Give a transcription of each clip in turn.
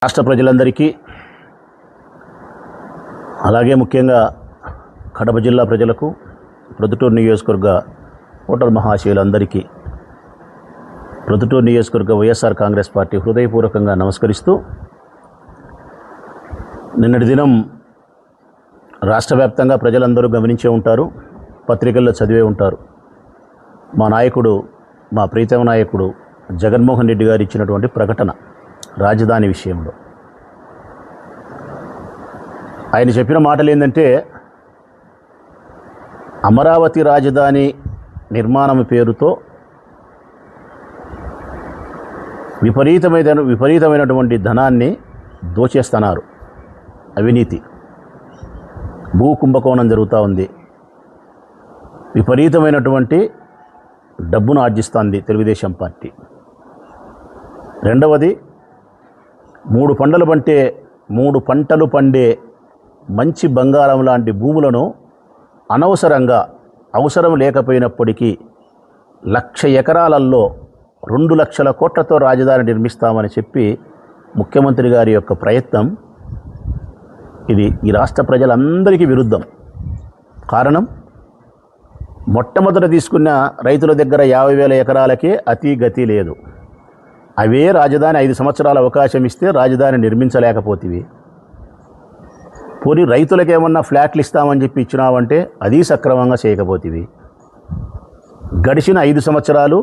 రాష్ట్ర ప్రజలందరికీ అలాగే ముఖ్యంగా కడప జిల్లా ప్రజలకు ప్రొద్దుటూరు నియోజకవర్గ ఓటర్ మహాశయులందరికీ ప్రొద్దుటూరు నియోజకవర్గ వైఎస్ఆర్ కాంగ్రెస్ పార్టీ హృదయపూర్వకంగా నమస్కరిస్తూ నిన్నటి దినం రాష్ట్ర వ్యాప్తంగా ప్రజలందరూ గమనించే ఉంటారు, పత్రికల్లో చదివే ఉంటారు. మా నాయకుడు, మా ప్రీతమ నాయకుడు జగన్మోహన్ రెడ్డి గారు ఇచ్చినటువంటి ప్రకటన రాజధాని విషయంలో ఆయన చెప్పిన మాటలు ఏంటంటే, అమరావతి రాజధాని నిర్మాణం పేరుతో విపరీతమైనటువంటి ధనాన్ని దోచేస్తున్నారు. అవినీతి, భూ కుంభకోణం జరుగుతూ ఉంది. విపరీతమైనటువంటి డబ్బును ఆర్జిస్తుంది తెలుగుదేశం పార్టీ. రెండవది, మూడు పంటలు పండే మంచి బంగారం లాంటి భూములను అనవసరంగా, అవసరం లేకపోయినప్పటికీ 1,00,000 ఎకరాలలో 2 లక్షల కోట్లతో రాజధాని నిర్మిస్తామని చెప్పి ముఖ్యమంత్రి గారి యొక్క ప్రయత్నం ఇది ఈ రాష్ట్ర ప్రజలందరికీ విరుద్ధం. కారణం, మొట్టమొదట తీసుకున్న రైతుల దగ్గర 50,000 ఎకరాలకే అతి గతి లేదు. అవే రాజధాని 5 సంవత్సరాల అవకాశం ఇస్తే రాజధాని నిర్మించలేకపోతేవి. పోనీ రైతులకు ఏమన్నా ఫ్లాట్లు ఇస్తామని చెప్పి ఇచ్చినావంటే అది సక్రమంగా చేయకపోతేవి. గడిచిన 5 సంవత్సరాలు,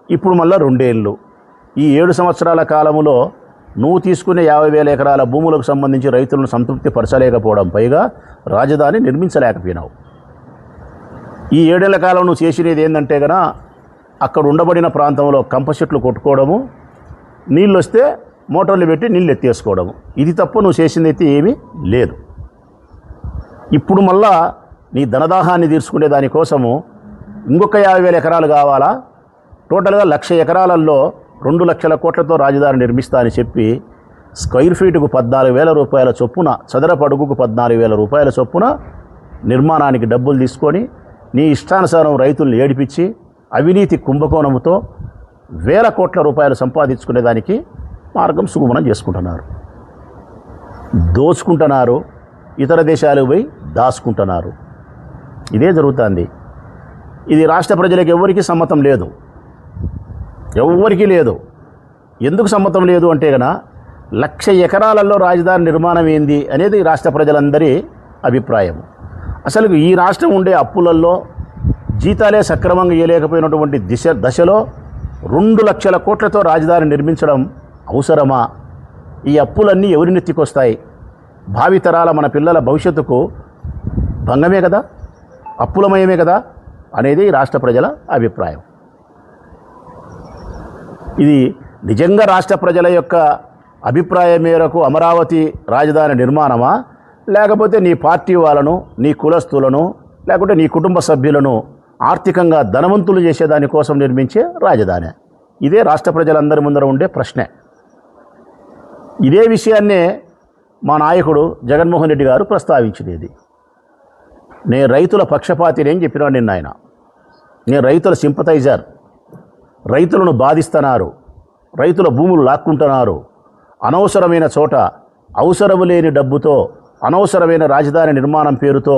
ఇప్పుడు మళ్ళీ 2 ఏళ్ళు, ఈ 7 సంవత్సరాల కాలంలో నువ్వు తీసుకునే 50,000 ఎకరాల భూములకు సంబంధించి రైతులను సంతృప్తి పరచలేకపోవడం, పైగా రాజధాని నిర్మించలేకపోయినావు. ఈ 7 ఏళ్ల కాలం నువ్వు చేసినది ఏంటంటే కనుక అక్కడ ఉండబడిన ప్రాంతంలో కంప చెట్లు కొట్టుకోవడము, నీళ్ళు వస్తే మోటార్లు పెట్టి నీళ్ళు ఎత్తేసుకోవడము. ఇది తప్ప నువ్వు చేసింది అయితే ఏమీ లేదు. ఇప్పుడు మళ్ళా నీ ధనదాహాన్ని తీర్చుకునే దానికోసము ఇంకొక 50,000 ఎకరాలు కావాలా? టోటల్గా 1,00,000 ఎకరాలలో 2 లక్షల కోట్లతో రాజధాని నిర్మిస్తా అని చెప్పి స్క్వేర్ ఫీటుకు 14,000 రూపాయల చొప్పున, చదరపు అడుగుకు 14,000 రూపాయల చొప్పున నిర్మాణానికి డబ్బులు తీసుకొని నీ ఇష్టానుసారం రైతులను ఏడిపించి అవినీతి కుంభకోణంతో 1,000 కోట్ల రూపాయలు సంపాదించుకునేదానికి మార్గం సుగమనం చేసుకుంటున్నారు, దోచుకుంటున్నారు, ఇతర దేశాలకు పోయి దాచుకుంటున్నారు. ఇదే జరుగుతుంది. ఇది రాష్ట్ర ప్రజలకు ఎవరికీ సమ్మతం లేదు, ఎవ్వరికీ లేదు. ఎందుకు సమ్మతం లేదు అంటే కనుక 1,00,000 ఎకరాలలో రాజధాని నిర్మాణం ఏంది అనేది రాష్ట్ర ప్రజలందరి అభిప్రాయం. అసలు ఈ రాష్ట్రం ఉండే అప్పులలో జీతాలే సక్రమంగా ఇవ్వలేకపోయినటువంటి దశలో 2 లక్షల కోట్లతో రాజధాని నిర్మించడం అవసరమా? ఈ అప్పులన్నీ ఎవరి నెత్తికొస్తాయి? భావితరాల మన పిల్లల భవిష్యత్తుకు భంగమే కదా, అప్పులమయమే కదా అనేది రాష్ట్ర ప్రజల అభిప్రాయం. ఇది నిజంగా రాష్ట్ర ప్రజల యొక్క అభిప్రాయం మేరకు అమరావతి రాజధాని నిర్మాణమా, లేకపోతే నీ పార్టీ వాళ్ళను, నీ కులస్తులను, లేకుంటే నీ కుటుంబ సభ్యులను ఆర్థికంగా ధనవంతులు చేసేదానికోసం నిర్మించే రాజధాని? ఇదే రాష్ట్ర ప్రజలందరి ముందర ఉండే ప్రశ్నే. ఇదే విషయాన్నే మా నాయకుడు జగన్మోహన్ రెడ్డి గారు ప్రస్తావించినది. నేను రైతుల పక్షపాతిని అని చెప్పినాడు నిన్న ఆయన. నేను రైతుల సింపథైజర్, రైతులను బాధిస్తున్నారు, రైతుల భూములు లాక్కుంటున్నారు, అనవసరమైన చోట అవసరం లేని డబ్బుతో అనవసరమైన రాజధాని నిర్మాణం పేరుతో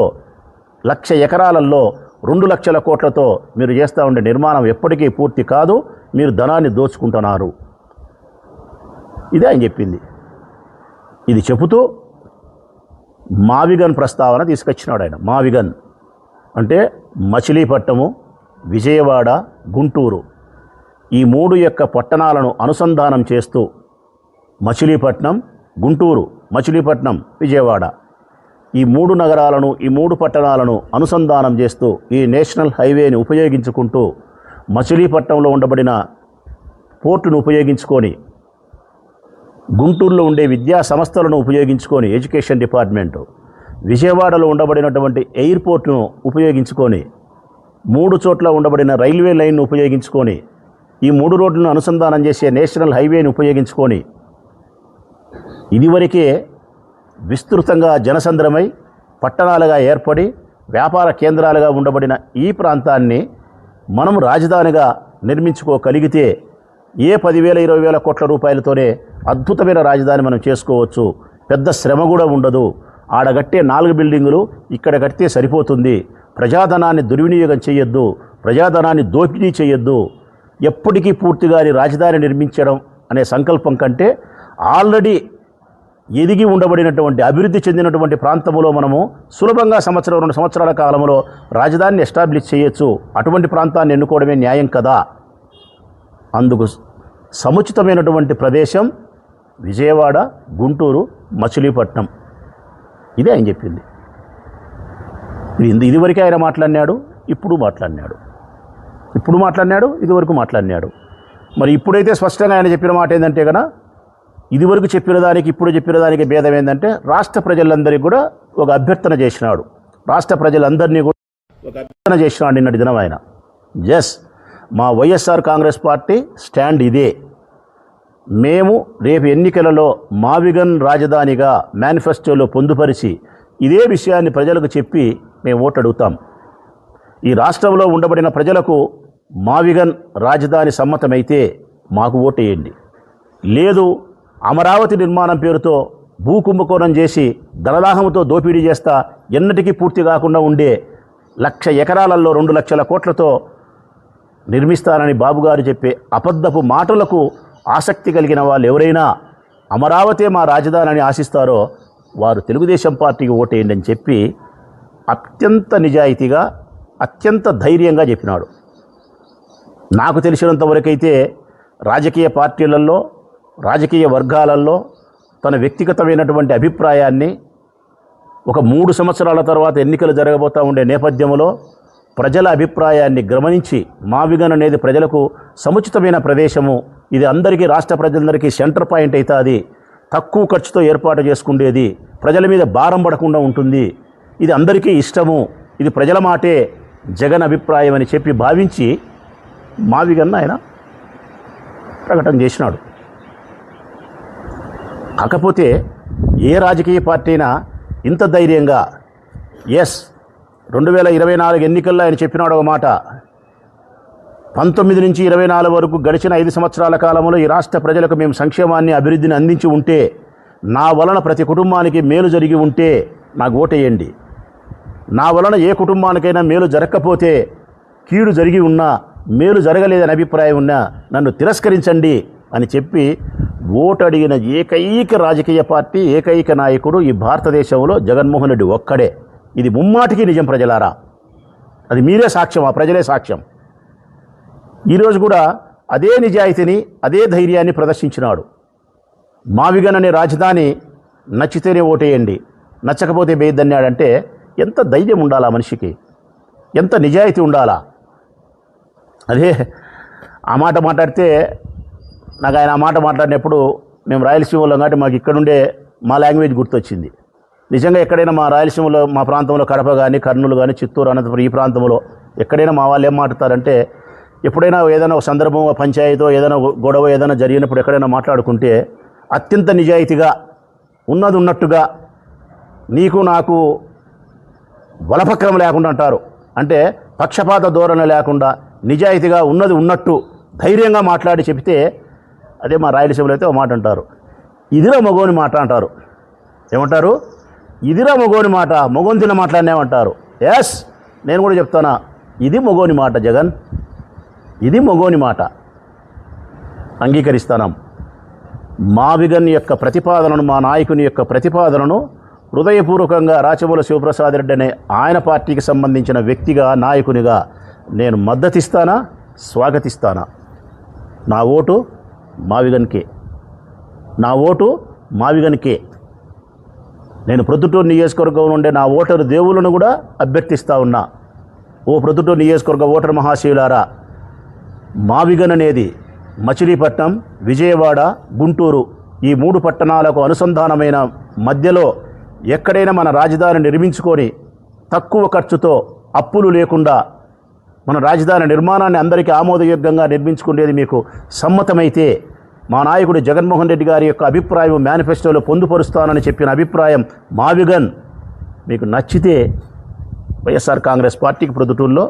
1,00,000 ఎకరాలలో 2 లక్షల కోట్లతో మీరు చేస్తూ ఉండే నిర్మాణం ఎప్పటికీ పూర్తి కాదు, మీరు ధనాన్ని దోచుకుంటున్నారు. ఇదే ఆయన చెప్పింది. ఇది చెబుతూ మావిగన్ ప్రస్తావన తీసుకొచ్చినాడు ఆయన. మావిగన్ అంటే మచిలీపట్నము, విజయవాడ, గుంటూరు, ఈ 3 యొక్క పట్టణాలను అనుసంధానం చేస్తూ మచిలీపట్నం, గుంటూరు, మచిలీపట్నం, విజయవాడ, ఈ 3 నగరాలను, ఈ 3 పట్టణాలను అనుసంధానం చేస్తూ ఈ నేషనల్ హైవేని ఉపయోగించుకుంటూ మచిలీపట్నంలో ఉండబడిన పోర్టును ఉపయోగించుకొని, గుంటూరులో ఉండే విద్యా సంస్థలను ఉపయోగించుకొని ఎడ్యుకేషన్ డిపార్ట్మెంటు, విజయవాడలో ఉండబడినటువంటి ఎయిర్పోర్టును ఉపయోగించుకొని, 3 చోట్ల ఉండబడిన రైల్వే లైన్ను ఉపయోగించుకొని, ఈ 3 రోడ్లను అనుసంధానం చేసే నేషనల్ హైవేని ఉపయోగించుకొని ఇదివరకే విస్తృతంగా జనసంద్రమై పట్టణాలుగా ఏర్పడి వ్యాపార కేంద్రాలుగా ఉండబడిన ఈ ప్రాంతాన్ని మనం రాజధానిగా నిర్మించుకోగలిగితే ఏ 10,000 20,000 కోట్ల రూపాయలతోనే అద్భుతమైన రాజధాని మనం చేసుకోవచ్చు. పెద్ద శ్రమ కూడా ఉండదు. ఆడ కట్టే 4 బిల్డింగులు ఇక్కడ కడితే సరిపోతుంది. ప్రజాధనాన్ని దుర్వినియోగం చేయొద్దు, ప్రజాధనాన్ని దోపిడీ చేయొద్దు. ఎప్పటికీ పూర్తిగా రాజధాని నిర్మించడం అనే సంకల్పం కంటే ఆల్రెడీ ఎదిగి ఉండబడినటువంటి అభివృద్ధి చెందినటువంటి ప్రాంతంలో మనము సులభంగా 1-2 సంవత్సరాల కాలంలో రాజధానిని ఎస్టాబ్లిష్ చేయొచ్చు. అటువంటి ప్రాంతాన్ని ఎన్నుకోవడమే న్యాయం కదా. అందుకు సముచితమైనటువంటి ప్రదేశం విజయవాడ, గుంటూరు, మచిలీపట్నం. ఇదే ఆయన చెప్పింది. ఇదివరకే ఆయన మాట్లాడినాడు, ఇప్పుడు మాట్లాడినాడు, ఇదివరకు మాట్లాడినాడు. మరి ఇప్పుడైతే స్పష్టంగా ఆయన చెప్పిన మాట ఏంటంటే కనుక ఇదివరకు చెప్పిన దానికి ఇప్పుడు చెప్పిన దానికి భేదం ఏంటంటే రాష్ట్ర ప్రజలందరికీ కూడా ఒక అభ్యర్థన చేసినాడు. రాష్ట్ర ప్రజలందరినీ కూడా ఒక అభ్యర్థన చేసినాడు నిన్నటి దినం ఆయన. మా వైఎస్ఆర్ కాంగ్రెస్ పార్టీ స్టాండ్ ఇదే. మేము రేపు ఎన్నికలలో మావిగన్ రాజధానిగా మేనిఫెస్టోలో పొందుపరిచి ఇదే విషయాన్ని ప్రజలకు చెప్పి మేము ఓటు అడుగుతాం. ఈ రాష్ట్రంలో ఉండబడిన ప్రజలకు మావిగన్ రాజధాని సమ్మతమైతే మాకు ఓటేయండి. లేదు అమరావతి నిర్మాణం పేరుతో భూ కుంభకోణం చేసి ధనదాహంతో దోపిడీ చేస్తా ఎన్నటికీ పూర్తి కాకుండా ఉండే 1,00,000 ఎకరాలలో 2 లక్షల కోట్లతో నిర్మిస్తానని బాబుగారు చెప్పే అబద్ధపు మాటలకు ఆసక్తి కలిగిన వాళ్ళు ఎవరైనా అమరావతి మా రాజధాని అని ఆశిస్తారో వారు తెలుగుదేశం పార్టీకి ఓటేయండి అని చెప్పి అత్యంత నిజాయితీగా, అత్యంత ధైర్యంగా చెప్పినాడు. నాకు తెలిసినంతవరకైతే రాజకీయ పార్టీలలో, రాజకీయ వర్గాలలో తన వ్యక్తిగతమైనటువంటి అభిప్రాయాన్ని ఒక 3 సంవత్సరాల తర్వాత ఎన్నికలు జరగబోతూ ఉండే నేపథ్యంలో ప్రజల అభిప్రాయాన్ని గమనించి మావిగన్ అనేది ప్రజలకు సముచితమైన ప్రదేశము, ఇది అందరికీ, రాష్ట్ర ప్రజలందరికీ సెంటర్ పాయింట్ అవుతుంది, తక్కువ ఖర్చుతో ఏర్పాటు చేసుకునేది, ప్రజల మీద భారం పడకుండా ఉంటుంది, ఇది అందరికీ ఇష్టము, ఇది ప్రజల మాటే జగన్ అభిప్రాయం అని చెప్పి భావించి మావిగన్ ఆయన ప్రకటన చేసినాడు. కాకపోతే ఏ రాజకీయ పార్టీ అయినా ఇంత ధైర్యంగా 2024 ఎన్నికల్లో ఆయన చెప్పినాడు ఒక మాట, 19 నుంచి 24 వరకు గడిచిన 5 సంవత్సరాల కాలంలో ఈ రాష్ట్ర ప్రజలకు మేము సంక్షేమాన్ని, అభివృద్ధిని అందించి ఉంటే, నా వలన ప్రతి కుటుంబానికి మేలు జరిగి ఉంటే నాకు ఓటేయండి. నా వలన ఏ కుటుంబానికైనా మేలు జరగకపోతే, కీడు జరిగి ఉన్నా, మేలు జరగలేదని అభిప్రాయం ఉన్నా నన్ను తిరస్కరించండి అని చెప్పి ఓటు అడిగిన ఏకైక రాజకీయ పార్టీ, ఏకైక నాయకుడు ఈ భారతదేశంలో జగన్మోహన్ రెడ్డి ఒక్కడే. ఇది ముమ్మాటికి నిజం ప్రజలారా, అది మీరే సాక్ష్యం, ఆ ప్రజలే సాక్ష్యం. ఈరోజు కూడా అదే నిజాయితీని, అదే ధైర్యాన్ని ప్రదర్శించినాడు. మావిగన్ అనే రాజధాని నచ్చితేనే ఓటేయండి, నచ్చకపోతే బేద్దన్నాడంటే ఎంత ధైర్యం ఉండాలా మనిషికి, ఎంత నిజాయితీ ఉండాలా. అదే ఆ మాట మాట్లాడితే నాకు ఆయన ఆ మాట మాట్లాడినప్పుడు మేము రాయలసీమలో కాబట్టి మాకు ఇక్కడుండే మా లాంగ్వేజ్ గుర్తొచ్చింది. నిజంగా ఎక్కడైనా మా రాయలసీమలో, మా ప్రాంతంలో కడప కానీ, కర్నూలు కానీ, చిత్తూరు, అనంతపురం ఈ ప్రాంతంలో ఎక్కడైనా మా వాళ్ళు ఏం మాట్లాడతారంటే, ఎప్పుడైనా ఏదైనా ఒక సందర్భం, పంచాయతీ ఏదైనా గొడవ ఏదైనా జరిగినప్పుడు ఎక్కడైనా మాట్లాడుకుంటే అత్యంత నిజాయితీగా, ఉన్నది ఉన్నట్టుగా, నీకు నాకు బలపక్రం లేకుండా అంటారు. అంటే పక్షపాత ధోరణి లేకుండా నిజాయితీగా ఉన్నది ఉన్నట్టు ధైర్యంగా మాట్లాడి చెబితే అదే మా రాయలసీమలో అయితే ఒక మాట అంటారు, ఇదిరా మగోని మాట అంటారు. ఏమంటారు? ఇదిరా మగోని మాట, మగోని తిన్న మాట్లాడినామంటారు. నేను కూడా చెప్తానా, ఇది మగోని మాట జగన్, ఇది మగోని మాట. అంగీకరిస్తాం. మావిగన్ యొక్క ప్రతిపాదనను, మా నాయకుని యొక్క ప్రతిపాదనను హృదయపూర్వకంగా రాచమూల శివప్రసాద్ రెడ్డి అనే ఆయన పార్టీకి సంబంధించిన వ్యక్తిగా, నాయకునిగా నేను మద్దతిస్తానా, స్వాగతిస్తానా. నా ఓటు మావిగన్కే, నా ఓటు మావిగన్కే. నేను ప్రొద్దుటూరు నియోజకవర్గం నుండే నా ఓటరు దేవులను కూడా అభ్యర్థిస్తూ ఉన్నా. ఓ ప్రొద్దుటూరు నియోజకవర్గ ఓటరు మహాశివులారా, మావిగన్ అనేది మచిలీపట్నం, విజయవాడ, గుంటూరు ఈ 3 పట్టణాలకు అనుసంధానమైన మధ్యలో ఎక్కడైనా మన రాజధాని నిర్మించుకొని తక్కువ ఖర్చుతో, అప్పులు లేకుండా మన రాజధాని నిర్మాణాన్ని అందరికీ ఆమోదయోగ్యంగా నిర్మించుకునేది మీకు సమ్మతమైతే, మా నాయకుడు జగన్మోహన్ రెడ్డి గారి యొక్క అభిప్రాయం మేనిఫెస్టోలో పొందుపరుస్తానని చెప్పిన అభిప్రాయం మావిగన్ మీకు నచ్చితే వైఎస్ఆర్ కాంగ్రెస్ పార్టీకి ప్రొద్దుటూరులో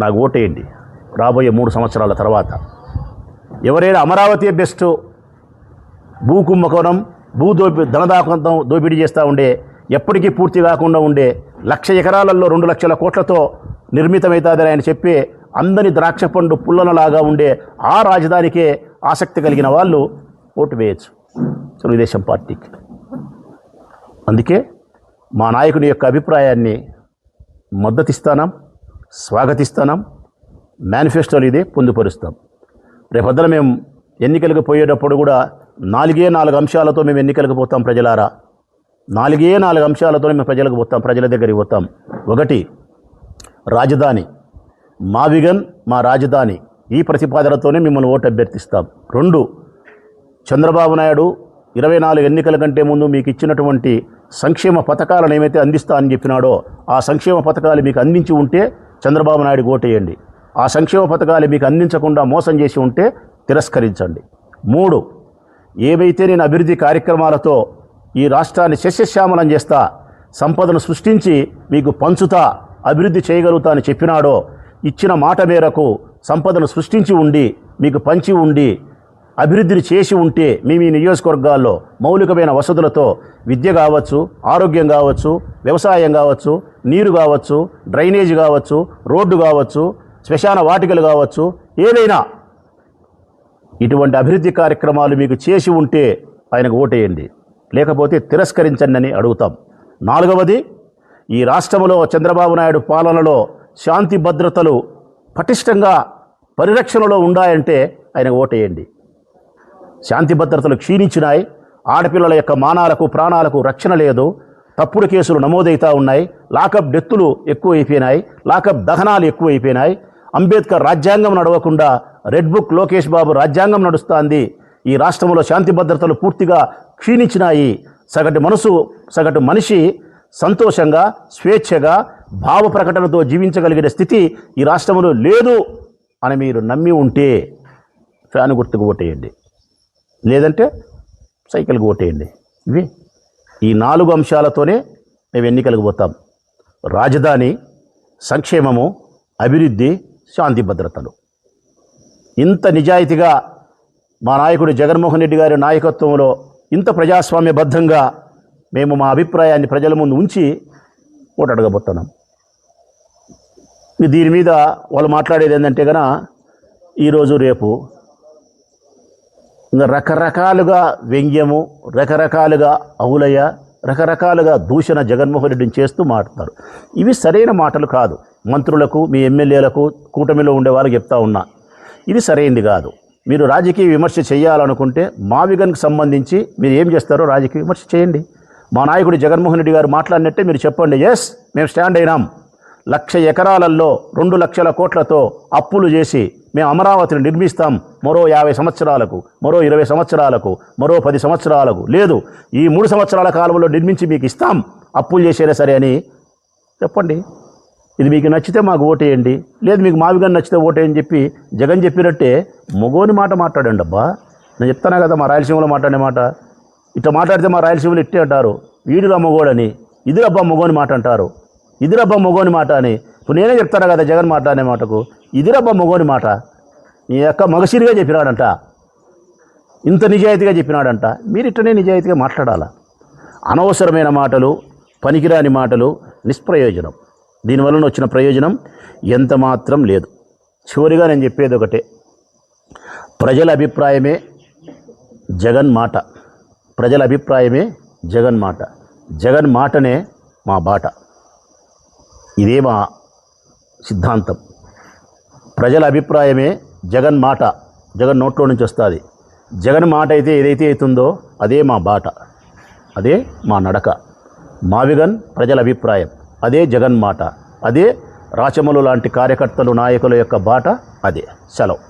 నాకు ఓటేయండి రాబోయే 3 సంవత్సరాల తర్వాత. ఎవరైనా అమరావతి బెస్ట్, భూ కుంభకోణం, ధనదాకంతం దోపిడీ చేస్తూ ఉండే, ఎప్పటికీ పూర్తి కాకుండా ఉండే 1,00,000 ఎకరాలలో 2 లక్షల కోట్లతో నిర్మితమవుతుందని ఆయన చెప్పే అందని ద్రాక్ష పండు పుల్లనలాగా ఉండే ఆ రాజధానికే ఆసక్తి కలిగిన వాళ్ళు ఓటు వేయచ్చు తెలుగుదేశం పార్టీకి. అందుకే మా నాయకుని యొక్క అభిప్రాయాన్ని మద్దతిస్తాం, స్వాగతిస్తాం, మేనిఫెస్టోలు ఇదే పొందుపరుస్తాం. రేపొద్దున మేము ఎన్నికలకు పోయేటప్పుడు కూడా 4 అంశాలతో మేము ఎన్నికలకు పోతాం. ప్రజలారా, 4 అంశాలతో మేము ప్రజలకు పోతాం, ప్రజల దగ్గరికి పోతాం. 1, రాజధాని, మా విగన్ మా రాజధాని, ఈ ప్రతిపాదనతోనే మిమ్మల్ని ఓటు అభ్యర్థిస్తాం. 2, చంద్రబాబు నాయుడు 24 ఎన్నికల కంటే ముందు మీకు ఇచ్చినటువంటి సంక్షేమ పథకాలను ఏమైతే అందిస్తా అని చెప్పినాడో ఆ సంక్షేమ పథకాలు మీకు అందించి ఉంటే చంద్రబాబు నాయుడు ఓటేయండి. ఆ సంక్షేమ పథకాలు మీకు అందించకుండా మోసం చేసి ఉంటే తిరస్కరించండి. 3, ఏవైతే నేను అభివృద్ధి కార్యక్రమాలతో ఈ రాష్ట్రాన్ని సస్యశ్యామలం చేస్తా, సంపదను సృష్టించి మీకు పంచుతా, అభివృద్ధి చేయగలుగుతా అని చెప్పినాడో ఇచ్చిన మాట మేరకు సంపదను సృష్టించి ఉండి మీకు పంచి ఉండి అభివృద్ధిని చేసి ఉంటే మీ నియోజకవర్గాల్లో మౌలికమైన వసతులతో విద్య కావచ్చు, ఆరోగ్యం కావచ్చు, వ్యవసాయం కావచ్చు, నీరు కావచ్చు, డ్రైనేజ్ కావచ్చు, రోడ్డు కావచ్చు, శ్మశాన వాటికలు కావచ్చు, ఏదైనా ఇటువంటి అభివృద్ధి కార్యక్రమాలు మీకు చేసి ఉంటే ఆయనకు ఓటేయండి, లేకపోతే తిరస్కరించండి అని అడుగుతాం. 4వది, ఈ రాష్ట్రంలో చంద్రబాబు నాయుడు పాలనలో శాంతి భద్రతలు పటిష్టంగా పరిరక్షణలో ఉండాయంటే ఆయనకు ఓటేయండి. శాంతి భద్రతలు క్షీణించినాయి, ఆడపిల్లల యొక్క మానాలకు ప్రాణాలకు రక్షణ లేదు, తప్పుడు కేసులు నమోదవుతూ ఉన్నాయి, లాకప్ డెత్తులు ఎక్కువైపోయినాయి, లాకప్ దహనాలు ఎక్కువైపోయినాయి, అంబేద్కర్ రాజ్యాంగం నడవకుండా రెడ్ బుక్ లోకేష్ బాబు రాజ్యాంగం నడుస్తోంది. ఈ రాష్ట్రంలో శాంతి భద్రతలు పూర్తిగా క్షీణించినాయి. సగటు మనిషి సంతోషంగా, స్వేచ్ఛగా, భావ ప్రకటనతో జీవించగలిగిన స్థితి ఈ రాష్ట్రంలో లేదు అని మీరు నమ్మి ఉంటే ఫ్యాన్ గుర్తుకు ఓటేయండి, లేదంటే సైకిల్కి ఓటేయండి. ఈ 4 అంశాలతోనే మేము ఎన్నికలకు పోతాం. రాజధాని, సంక్షేమము, అభివృద్ధి, శాంతి భద్రతలు. ఇంత నిజాయితీగా మా నాయకుడు జగన్మోహన్ రెడ్డి గారి నాయకత్వంలో ఇంత ప్రజాస్వామ్యబద్ధంగా మేము మా అభిప్రాయాన్ని ప్రజల ముందు ఉంచి ఓటు అడగబోతున్నాం. దీని మీద వాళ్ళు మాట్లాడేది ఏంటంటే కనుక ఈరోజు రేపు ఇంకా రకరకాలుగా వ్యంగ్యము, రకరకాలుగా అవులయ్య, రకరకాలుగా దూషణ జగన్మోహన్ రెడ్డిని చేస్తూ మాట్లాడతారు. ఇవి సరైన మాటలు కాదు. మంత్రులకు, మీ ఎమ్మెల్యేలకు, కూటమిలో ఉండే వాళ్ళకి చెప్తా ఉన్నా, ఇది సరైనది కాదు. మీరు రాజకీయ విమర్శ చేయాలనుకుంటే మా విగన్కి సంబంధించి మీరు ఏం చేస్తారో రాజకీయ విమర్శ చేయండి. మా నాయకుడు జగన్మోహన్ రెడ్డి గారు మాట్లాడినట్టే మీరు చెప్పండి, ఎస్ మేము స్టాండ్ అయినాం, 1,00,000 ఎకరాలలో 2 లక్షల కోట్లతో అప్పులు చేసి మేము అమరావతిని నిర్మిస్తాం, మరో 50 సంవత్సరాలకు, మరో 20 సంవత్సరాలకు, మరో 10 సంవత్సరాలకు, లేదు ఈ 3 సంవత్సరాల కాలంలో నిర్మించి మీకు ఇస్తాం, అప్పులు చేసేనా సరే అని చెప్పండి. ఇది మీకు నచ్చితే మాకు ఓటేయండి, లేదు మీకు మావిగా నచ్చితే ఓటేయని చెప్పి జగన్ చెప్పినట్టే మొగోని మాట మాట్లాడండి. అబ్బా, నేను చెప్తాను కదా మా రాయలసీమలో మాట్లాడే మాట. ఇట్లా మాట్లాడితే మా రాయలసీమలో ఇట్టే అంటారు, వీడిరా మొగోడని, ఇదిరబ్బా మొగోని మాట అంటారు, ఇదిరబ్బా మొగోని మాట అని. ఇప్పుడు నేనే చెప్తాను కదా జగన్ మాట్లాడే మాటకు, ఇదిరబ్బా మొగోని మాట, నీ యొక్క మగసిరిగా చెప్పినాడంట, ఇంత నిజాయితీగా చెప్పినాడంట. మీరు ఇట్టనే నిజాయితీగా మాట్లాడాలా. అనవసరమైన మాటలు, పనికిరాని మాటలు నిష్ప్రయోజనం. దీనివల్ల వచ్చిన ప్రయోజనం ఎంత మాత్రం లేదు. చివరిగా నేను చెప్పేది ఒకటే, ప్రజల అభిప్రాయమే జగన్ మాట, ప్రజల అభిప్రాయమే జగన్ మాట, జగన్ మాటనే మా బాట. ఇదే మా సిద్ధాంతం. ప్రజల అభిప్రాయమే జగన్ మాట, జగన్ నోట్లో నుంచి వస్తుంది. జగన్ మాట అయితే ఏదైతే అవుతుందో అదే మా బాట, అదే మా నడక. మావిగన్ ప్రజల అభిప్రాయం, అదే జగన్ మాట, అదే రాచమల్లు లాంటి కార్యకర్తలు, నాయకుల యొక్క బాట, అదే. సెలవు.